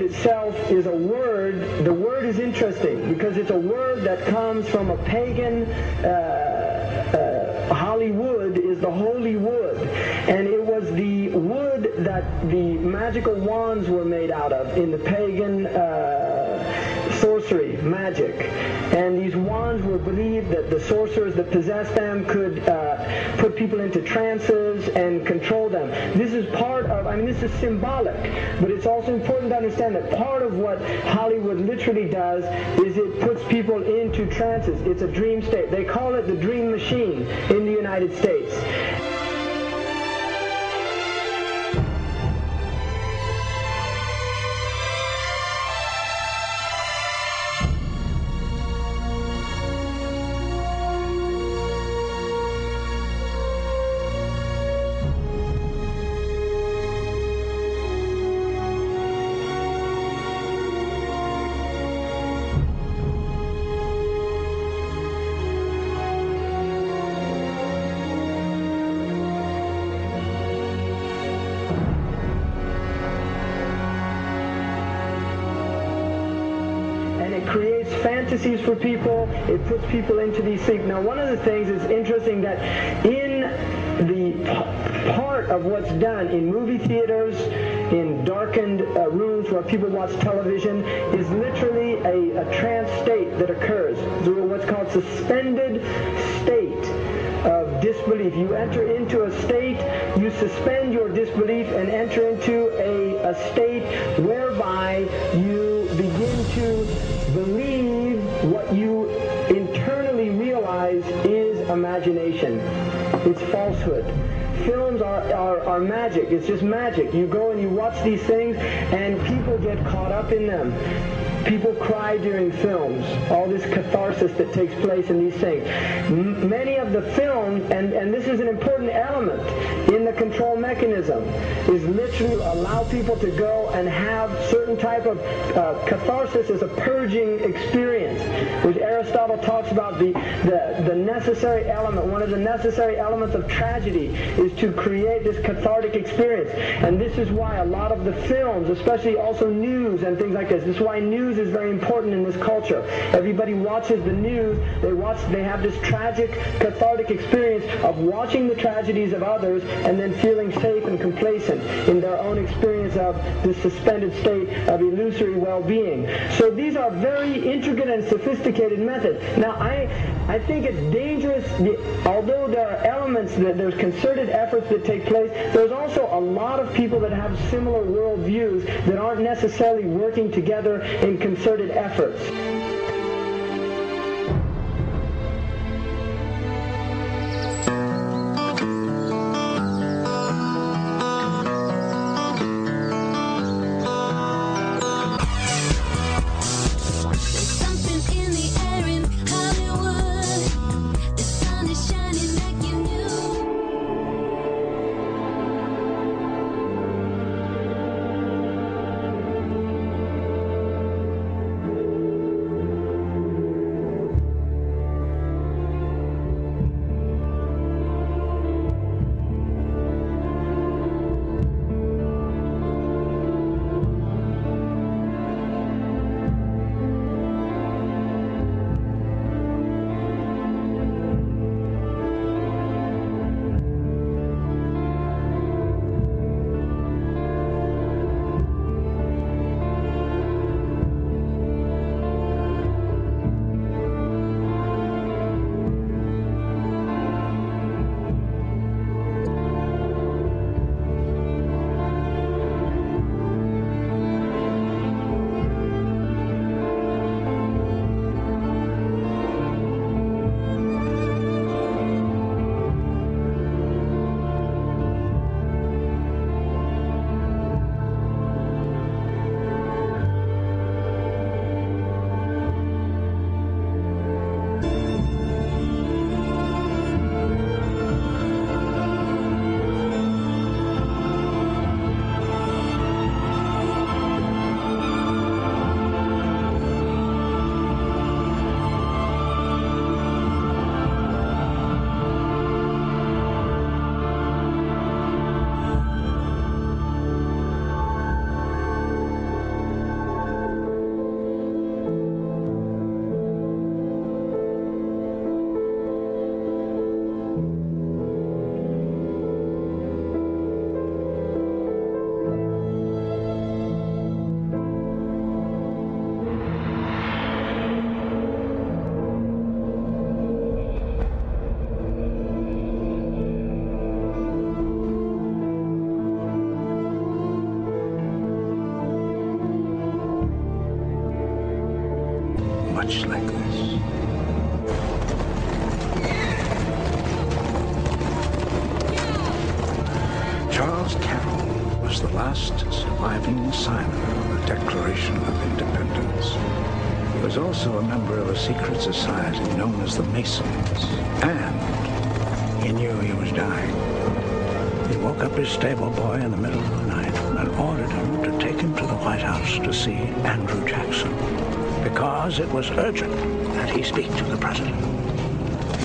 itself is a word. The word is interesting because it's a word that comes from a pagan. Hollywood is the holy wood, and it was the wood that the magical wands were made out of in the pagan sorcery, magic. And these wands were believed that the sorcerers that possessed them could put people into trances and control them. This is part of, this is symbolic, but it's also important to understand that part of what Hollywood literally does is it puts people into trances. It's a dream state. They call it the dream machine in the United States. Creates fantasies for people. It puts people into these things. Now, one of the things is interesting that in the part of what's done in movie theaters, in darkened rooms where people watch television, is literally a trance state that occurs. So what's called suspended state of disbelief. You enter into a state, you suspend your disbelief and enter into a state whereby you begin to believe what you internally realize is imagination. It's falsehood. Films are magic. It's just magic. You go and you watch these things and people get caught up in them. People cry during films, all this catharsis that takes place in these things. Many of the films, and this is an important element in the control mechanism, is literally allow people to go and have certain type of catharsis as a purging experience, which Aristotle talks about the necessary element. One of the necessary elements of tragedy is to create this cathartic experience. And this is why a lot of the films, especially also news and things like this is why news is very important in this culture. Everybody watches the news. They have this tragic, cathartic experience of watching the tragedies of others and then feeling safe and complacent in their own experience of this suspended state of illusory well-being. So these are very intricate and sophisticated methods. Now, I think it's dangerous, although there are elements, there's concerted efforts that take place, there's also a lot of people that have similar worldviews that aren't necessarily working together in concerted efforts. like this. Charles Carroll was the last surviving signer of the Declaration of Independence. He was also a member of a secret society known as the Masons, and he knew he was dying. He woke up his stable boy in the middle of the night and ordered him to take him to the White House to see Andrew Jackson, because it was urgent that he speak to the president.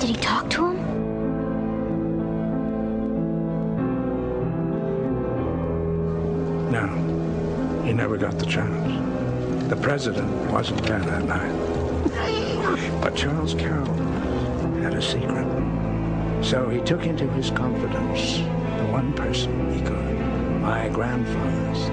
Did he talk to him? No, he never got the chance. The president wasn't there that night. But Charles Carroll had a secret. So he took into his confidence the one person he could, my grandfather's